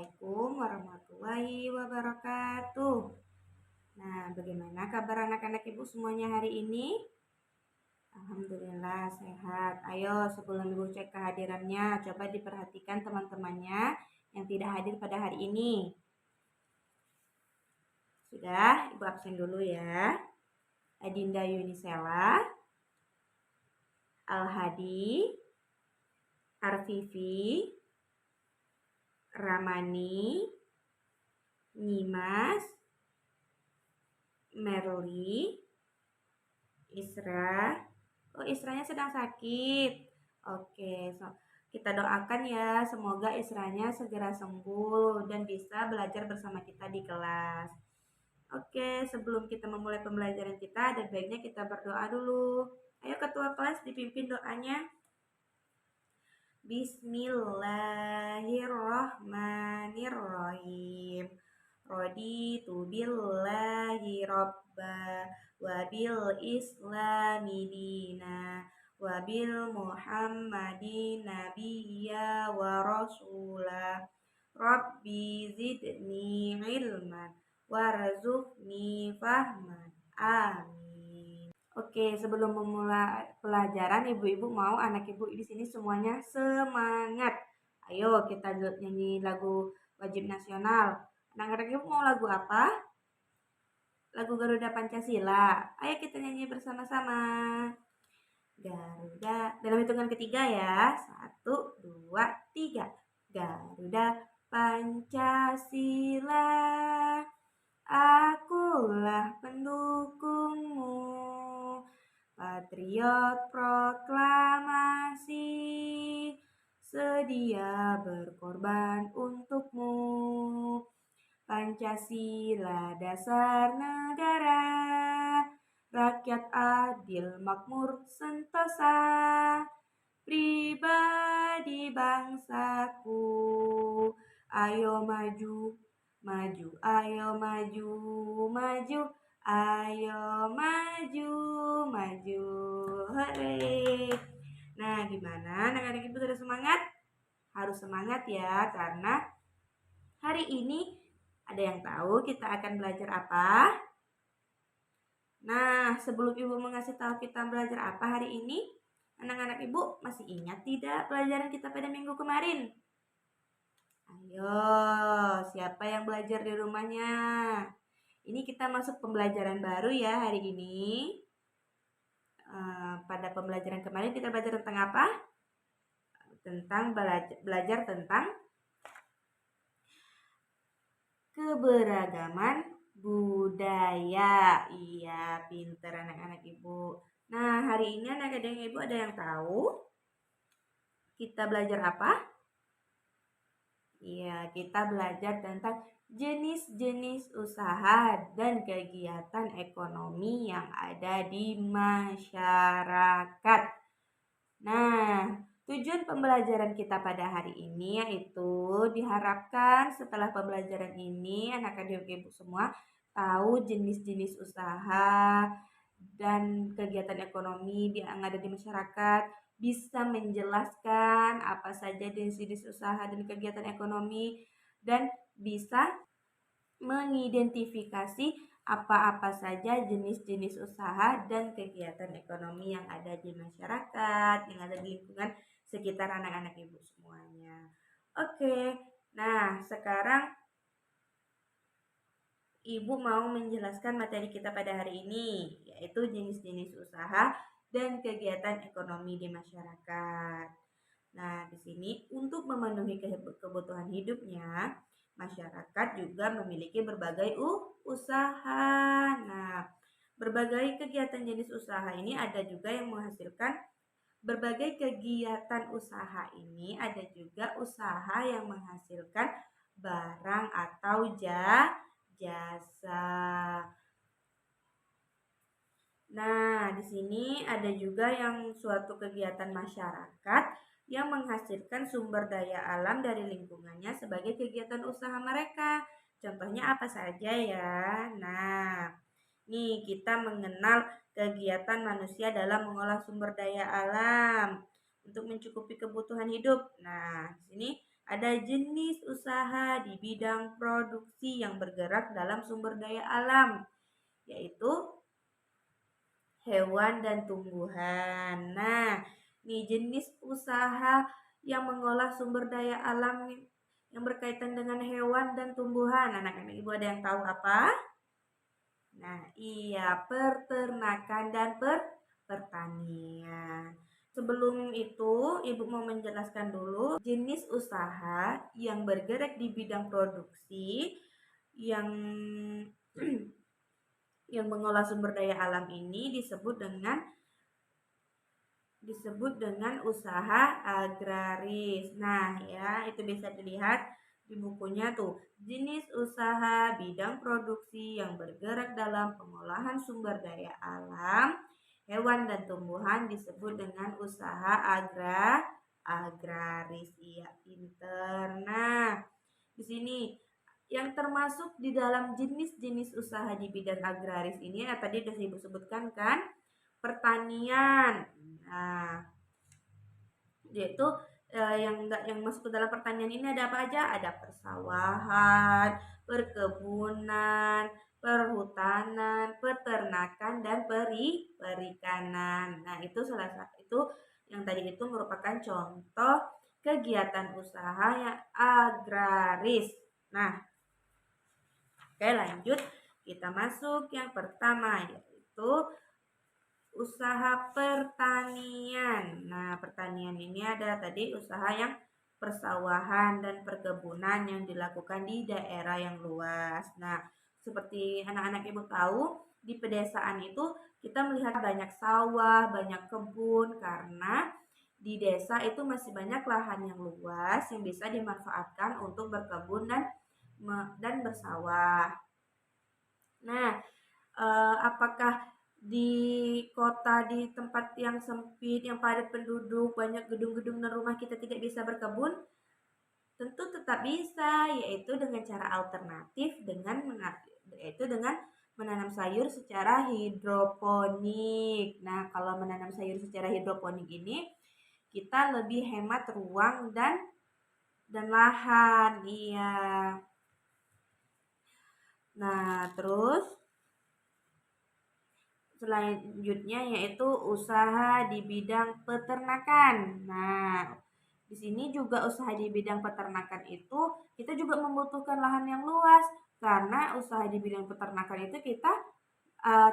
Assalamualaikum warahmatullahi wabarakatuh. Nah, bagaimana kabar anak-anak ibu semuanya hari ini? Alhamdulillah sehat. Ayo sebelum ibu cek kehadirannya, coba diperhatikan teman-temannya yang tidak hadir pada hari ini. Sudah, ibu absen dulu ya. Adinda Yunisela, Al-Hadi, Arfifi, Ramani, Nyimas, Merli, Isra. Oh, Isranya sedang sakit. Oke, kita doakan ya, semoga Isranya segera sembuh dan bisa belajar bersama kita di kelas. Oke, sebelum kita memulai pembelajaran kita, ada baiknya kita berdoa dulu. Ayo ketua kelas dipimpin doanya. Bismillahirrahmanirrahim. Raditu billahi robba wabil islami dina wabil muhammadin nabiyya wa rasulah. Rabbi zidni ilman warzuqni fahman. Amin. Oke, sebelum memulai pelajaran, ibu-ibu mau anak ibu di sini semuanya semangat. Ayo kita nyanyi lagu wajib nasional. Anak-anak ibu mau lagu apa? Lagu Garuda Pancasila. Ayo kita nyanyi bersama-sama. Garuda, dalam hitungan ketiga ya. 1, 2, 3. Garuda Pancasila, akulah pendukungmu. Patriot proklamasi, sedia berkorban untukmu. Pancasila dasar negara, rakyat adil makmur sentosa, pribadi bangsaku. Ayo maju, maju, ayo maju, maju. Ayo maju, maju. Hore. Nah, gimana? Anak-anak ibu sudah semangat? Harus semangat ya, karena hari ini ada yang tahu kita akan belajar apa? Nah, sebelum ibu mengasih tahu kita belajar apa hari ini, anak-anak ibu masih ingat tidak pelajaran kita pada minggu kemarin? Ayo, siapa yang belajar di rumahnya? Ini kita masuk pembelajaran baru ya hari ini. Pada pembelajaran kemarin kita belajar tentang apa? Tentang belajar tentang keberagaman budaya. Iya, pinter anak-anak ibu. Nah, hari ini anak-anak ibu ada yang tahu kita belajar apa? Iya, kita belajar tentang jenis-jenis usaha dan kegiatan ekonomi yang ada di masyarakat. Nah, tujuan pembelajaran kita pada hari ini yaitu diharapkan setelah pembelajaran ini anak-anak ibu semua tahu jenis-jenis usaha dan kegiatan ekonomi yang ada di masyarakat, bisa menjelaskan apa saja jenis-jenis usaha dan kegiatan ekonomi, dan bisa mengidentifikasi apa-apa saja jenis-jenis usaha dan kegiatan ekonomi yang ada di masyarakat, yang ada di lingkungan sekitar anak-anak ibu semuanya. Oke, nah sekarang ibu mau menjelaskan materi kita pada hari ini, yaitu jenis-jenis usaha dan kegiatan ekonomi di masyarakat. Nah, di sini untuk memenuhi kebutuhan hidupnya, masyarakat juga memiliki berbagai usaha. Nah, berbagai kegiatan jenis usaha ini ada juga yang menghasilkan berbagai kegiatan usaha ini ada juga usaha yang menghasilkan barang atau jasa. Nah, di sini ada juga yang suatu kegiatan masyarakat yang menghasilkan sumber daya alam dari lingkungannya sebagai kegiatan usaha mereka. Contohnya apa saja ya? Nah, nih kita mengenal kegiatan manusia dalam mengolah sumber daya alam untuk mencukupi kebutuhan hidup. Nah, di sini ada jenis usaha di bidang produksi yang bergerak dalam sumber daya alam, yaitu hewan dan tumbuhan. Nah, nih jenis usaha yang mengolah sumber daya alam yang berkaitan dengan hewan dan tumbuhan. Anak-anak ibu ada yang tahu apa? Nah, iya, peternakan dan pertanian. Sebelum itu, Ibu mau menjelaskan dulu jenis usaha yang bergerak di bidang produksi yang yang mengolah sumber daya alam ini disebut dengan usaha agraris. Nah, ya, itu bisa dilihat di bukunya tuh. Jenis usaha bidang produksi yang bergerak dalam pengolahan sumber daya alam, hewan dan tumbuhan disebut dengan usaha agraris. Iya, pinter. Nah, di sini yang termasuk di dalam jenis-jenis usaha di bidang agraris ini tadi sudah Ibu sebutkan kan, pertanian. Nah, yaitu yang masuk ke dalam pertanian ini ada apa aja? Ada persawahan, perkebunan, perhutanan, peternakan, dan perikanan. Nah, itu salah satu itu yang tadi itu merupakan contoh kegiatan usaha yang agraris. Nah, oke, lanjut. Kita masuk yang pertama, yaitu usaha pertanian. Nah, pertanian ini ada tadi usaha yang persawahan dan perkebunan yang dilakukan di daerah yang luas. Nah, seperti anak-anak ibu tahu, di pedesaan itu kita melihat banyak sawah, banyak kebun karena di desa itu masih banyak lahan yang luas yang bisa dimanfaatkan untuk berkebun dan bersawah. Nah, apakah di kota, di tempat yang sempit, yang padat penduduk, banyak gedung-gedung dan rumah kita tidak bisa berkebun? Tentu tetap bisa, yaitu dengan cara alternatif yaitu dengan menanam sayur secara hidroponik. Nah, kalau menanam sayur secara hidroponik ini kita lebih hemat ruang dan lahan. Iya. Nah, terus selanjutnya yaitu usaha di bidang peternakan. Nah, di sini juga usaha di bidang peternakan itu kita juga membutuhkan lahan yang luas karena usaha di bidang peternakan itu kita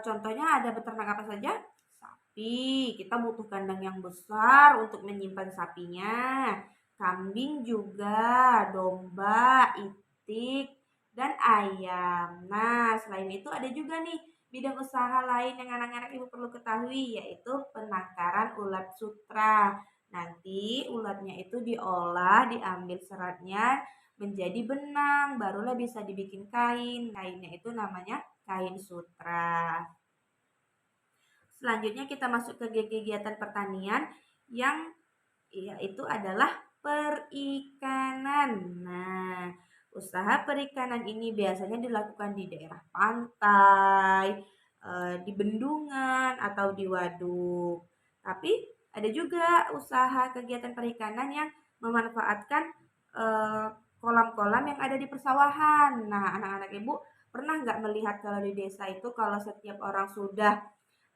contohnya ada beternak apa saja? Sapi. Kita butuh kandang yang besar untuk menyimpan sapinya. Kambing juga, domba, itik, dan ayam. Nah, selain itu ada juga nih bidang usaha lain yang anak-anak ibu perlu ketahui, yaitu penangkaran ulat sutra. Nanti ulatnya itu diolah, diambil seratnya menjadi benang, barulah bisa dibikin kain. Kainnya itu namanya kain sutra. Selanjutnya kita masuk ke kegiatan pertanian yang yaitu adalah perikanan. Nah, usaha perikanan ini biasanya dilakukan di daerah pantai, di bendungan atau di waduk. Tapi ada juga usaha kegiatan perikanan yang memanfaatkan kolam-kolam yang ada di persawahan. Nah, anak-anak ibu pernah nggak melihat kalau di desa itu kalau setiap orang sudah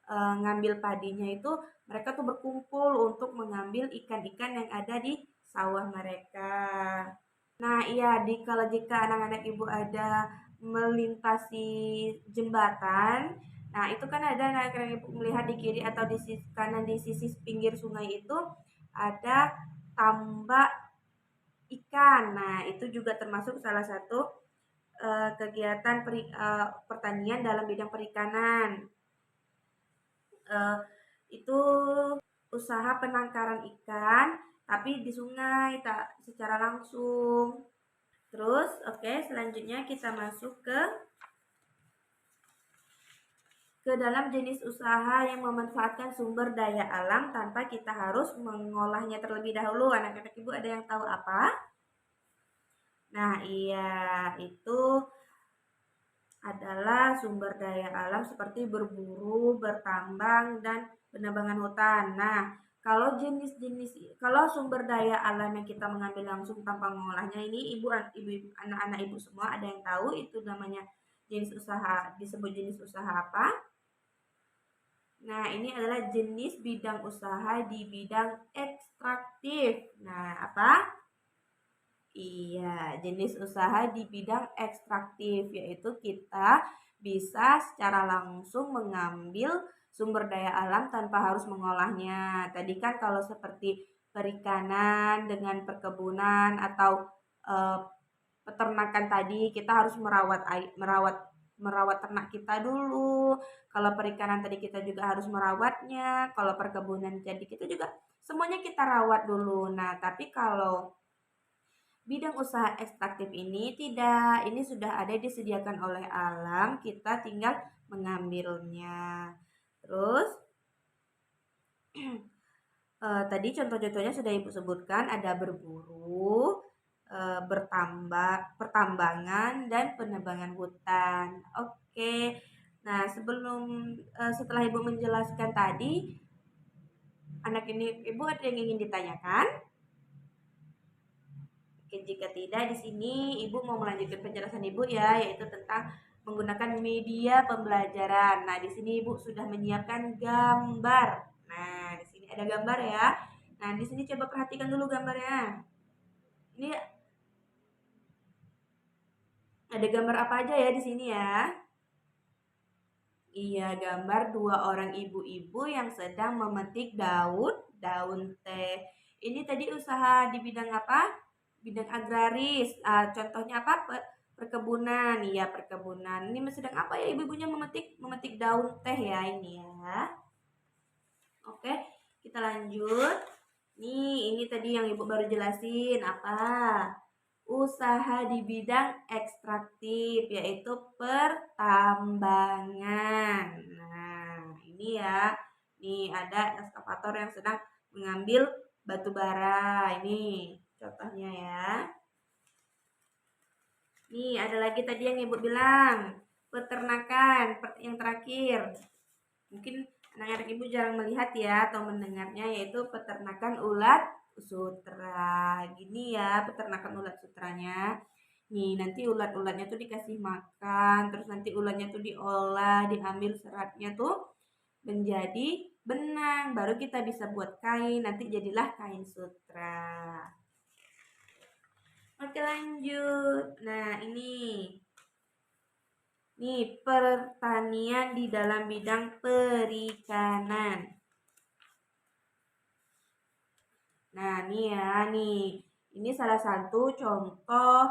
ngambil padinya itu mereka tuh berkumpul untuk mengambil ikan-ikan yang ada di sawah mereka. Nah, iya kalau jika anak-anak ibu ada melintasi jembatan, nah itu kan ada anak-anak ibu melihat di kiri atau di sisi kanan di sisi pinggir sungai itu ada tambak ikan. Nah, itu juga termasuk salah satu kegiatan pertanian dalam bidang perikanan. Itu usaha penangkaran ikan tapi di sungai tak secara langsung. Terus selanjutnya kita masuk ke dalam jenis usaha yang memanfaatkan sumber daya alam tanpa kita harus mengolahnya terlebih dahulu. Anak-anak ibu ada yang tahu apa? Nah, iya, itu adalah sumber daya alam seperti berburu, bertambang, dan penebangan hutan. Nah, Kalau sumber daya alam yang kita mengambil langsung tanpa mengolahnya ini anak-anak ibu semua ada yang tahu itu namanya jenis usaha, disebut jenis usaha apa? Nah, ini adalah jenis bidang usaha di bidang ekstraktif. Nah, apa? Iya, jenis usaha di bidang ekstraktif, yaitu kita bisa secara langsung mengambil sumber daya alam tanpa harus mengolahnya. Tadi kan kalau seperti perikanan dengan perkebunan atau eh, peternakan tadi, kita harus merawat ternak kita dulu. Kalau perikanan tadi kita juga harus merawatnya. Kalau perkebunan jadi kita juga semuanya kita rawat dulu. Nah, tapi kalau bidang usaha ekstraktif ini tidak, ini sudah ada disediakan oleh alam, kita tinggal mengambilnya. Terus tadi contoh-contohnya sudah Ibu sebutkan, ada berburu, pertambangan dan penebangan hutan. Oke. Nah, setelah Ibu menjelaskan tadi, anak ini Ibu ada yang ingin ditanyakan? Oke, jika tidak di sini Ibu mau melanjutkan penjelasan Ibu ya, yaitu tentang menggunakan media pembelajaran. Nah, di sini Ibu sudah menyiapkan gambar. Nah, di sini ada gambar ya. Nah, di sini coba perhatikan dulu gambarnya. Ini ada gambar apa aja ya di sini ya? Iya, gambar dua orang ibu-ibu yang sedang memetik daun teh. Ini tadi usaha di bidang apa? Bidang agraris. Contohnya apa? Perkebunan. Iya, perkebunan. Ini sedang apa ya ibu-ibunya memetik daun teh ya ini ya. Oke, kita lanjut. Nih, ini tadi yang ibu baru jelasin apa? Usaha di bidang ekstraktif, yaitu pertambangan. Nah, ini ya. Nih ada ekskavator yang sedang mengambil batu bara. Ini contohnya ya. Nih, ada lagi tadi yang Ibu bilang, peternakan, yang terakhir. Mungkin anak-anak Ibu jarang melihat ya atau mendengarnya, yaitu peternakan ulat sutra. Gini ya, peternakan ulat sutranya. Nih, nanti ulat-ulatnya tuh dikasih makan, terus nanti ulatnya tuh diolah, diambil seratnya tuh menjadi benang. Baru kita bisa buat kain, nanti jadilah kain sutra. Oke, lanjut. Nah, ini. Nih, pertanian di dalam bidang perikanan. Nah, nih ya, nih. Ini salah satu contoh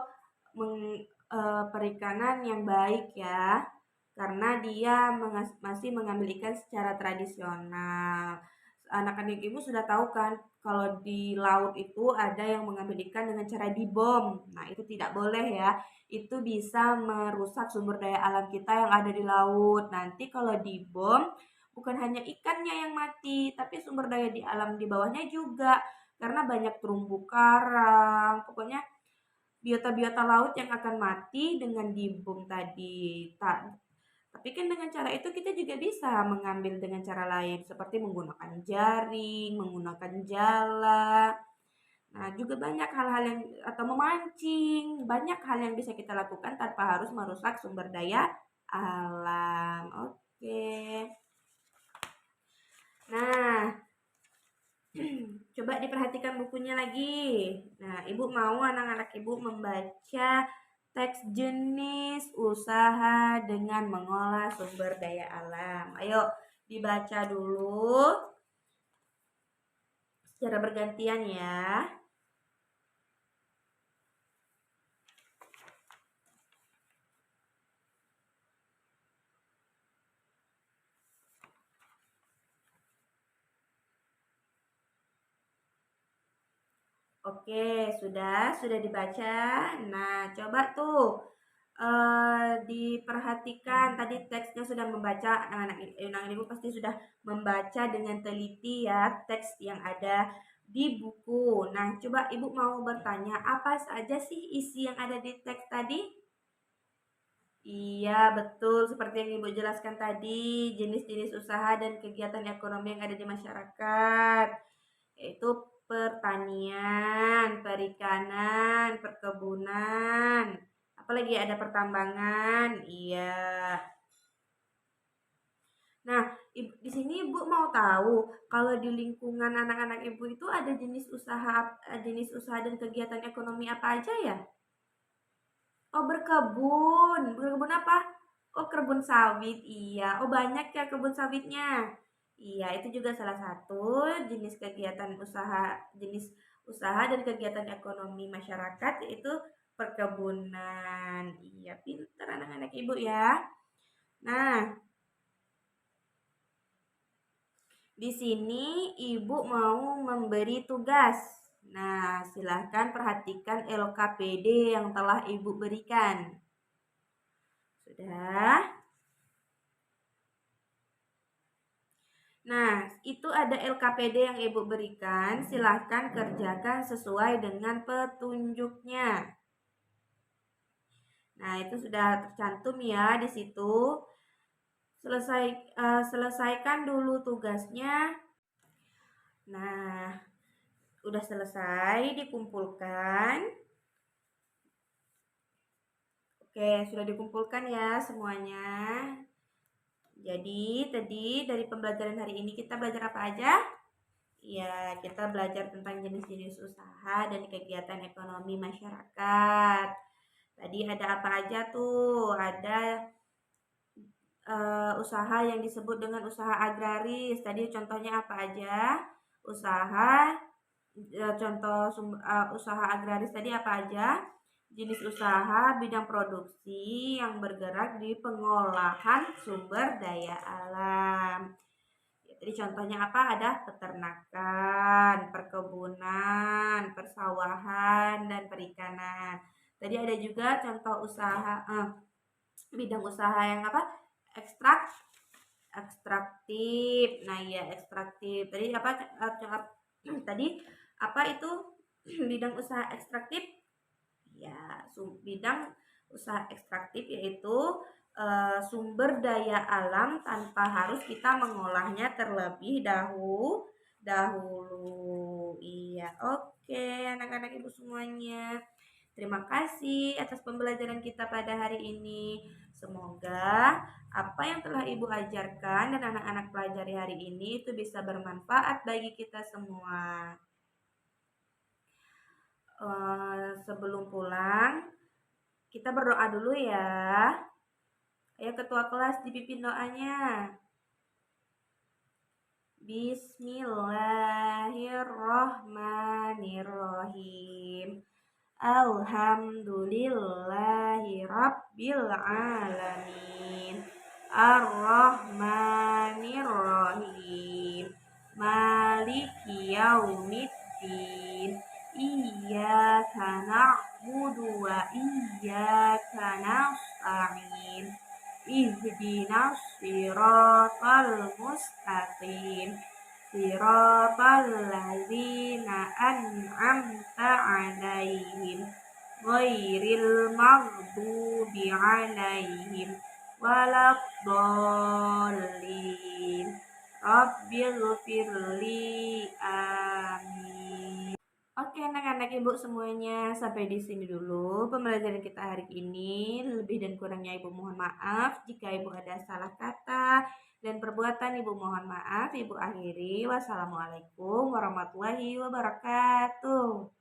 perikanan yang baik ya. Karena dia masih mengambil ikan secara tradisional. Anak-anak ibu sudah tahu kan kalau di laut itu ada yang mengambil ikan dengan cara dibom. Nah, itu tidak boleh ya. Itu bisa merusak sumber daya alam kita yang ada di laut. Nanti kalau dibom, bukan hanya ikannya yang mati, tapi sumber daya di alam di bawahnya juga. Karena banyak terumbu karang. Pokoknya biota-biota laut yang akan mati dengan dibom tadi. Tapi kan dengan cara itu kita juga bisa mengambil dengan cara lain seperti menggunakan jaring, menggunakan jala. Nah, juga banyak hal-hal yang atau memancing, banyak hal yang bisa kita lakukan tanpa harus merusak sumber daya alam. Oke. Nah, coba diperhatikan bukunya lagi. Nah, Ibu mau anak-anak Ibu membaca teks jenis usaha dengan mengolah sumber daya alam. Ayo dibaca dulu secara bergantian ya. Oke, sudah dibaca. Nah, coba tuh diperhatikan tadi teksnya sudah membaca, anak-anak ibu pasti sudah membaca dengan teliti ya teks yang ada di buku. Nah, coba ibu mau bertanya apa saja sih isi yang ada di teks tadi? Iya, betul. Seperti yang Ibu jelaskan tadi, jenis-jenis usaha dan kegiatan ekonomi yang ada di masyarakat. yaitu pertanian, perikanan, perkebunan, apalagi ada pertambangan. Iya. Nah, di sini Ibu mau tahu kalau di lingkungan anak-anak Ibu itu ada jenis usaha dan kegiatan ekonomi apa aja ya? Oh, berkebun. Berkebun apa? Oh, kebun sawit. Iya. Oh, banyak ya kebun sawitnya. Iya, itu juga salah satu jenis usaha dan kegiatan ekonomi masyarakat yaitu perkebunan. Iya, pintar anak-anak Ibu ya. Nah, di sini Ibu mau memberi tugas. Nah, silahkan perhatikan LKPD yang telah Ibu berikan. Sudah? Nah, itu ada LKPD yang Ibu berikan. Silahkan kerjakan sesuai dengan petunjuknya. Nah, itu sudah tercantum ya di situ. Selesaikan dulu tugasnya. Nah, udah selesai dikumpulkan. Oke, sudah dikumpulkan ya semuanya. Jadi, tadi dari pembelajaran hari ini kita belajar apa aja? Ya, kita belajar tentang jenis-jenis usaha dan kegiatan ekonomi masyarakat. Tadi ada apa aja tuh? Ada usaha yang disebut dengan usaha agraris. Tadi contohnya apa aja? Usaha agraris tadi apa aja? Jenis usaha bidang produksi yang bergerak di pengolahan sumber daya alam. Jadi contohnya apa? Ada peternakan, perkebunan, persawahan, dan perikanan. Tadi ada juga contoh bidang usaha yang apa? Ekstraktif. Nah, ya ekstraktif. Tadi apa? Tadi apa itu bidang usaha ekstraktif? Ya, bidang usaha ekstraktif yaitu sumber daya alam tanpa harus kita mengolahnya terlebih dahulu. Iya, oke anak-anak Ibu semuanya. Terima kasih atas pembelajaran kita pada hari ini. Semoga apa yang telah Ibu ajarkan dan anak-anak pelajari hari ini itu bisa bermanfaat bagi kita semua. Sebelum pulang, kita berdoa dulu ya. Ayo ketua kelas dipimpin doanya. Bismillahirrahmanirrahim. Alhamdulillahi rabbil alamin. Ar-Rahmanir-Rahim. Maliki yaumiddin. Iyyaka na'budu wa iyyaka nasta'in. Ihdinas siratal mustaqim. Siratal ladzina an'amta 'alaihim ghairil maghdubi 'alaihim waladdallin. Rabbighfirli. Amin. Oke anak-anak Ibu semuanya, sampai di sini dulu pembelajaran kita hari ini. Lebih dan kurangnya Ibu mohon maaf. Jika Ibu ada salah kata dan perbuatan Ibu mohon maaf. Ibu akhiri. Wassalamualaikum warahmatullahi wabarakatuh.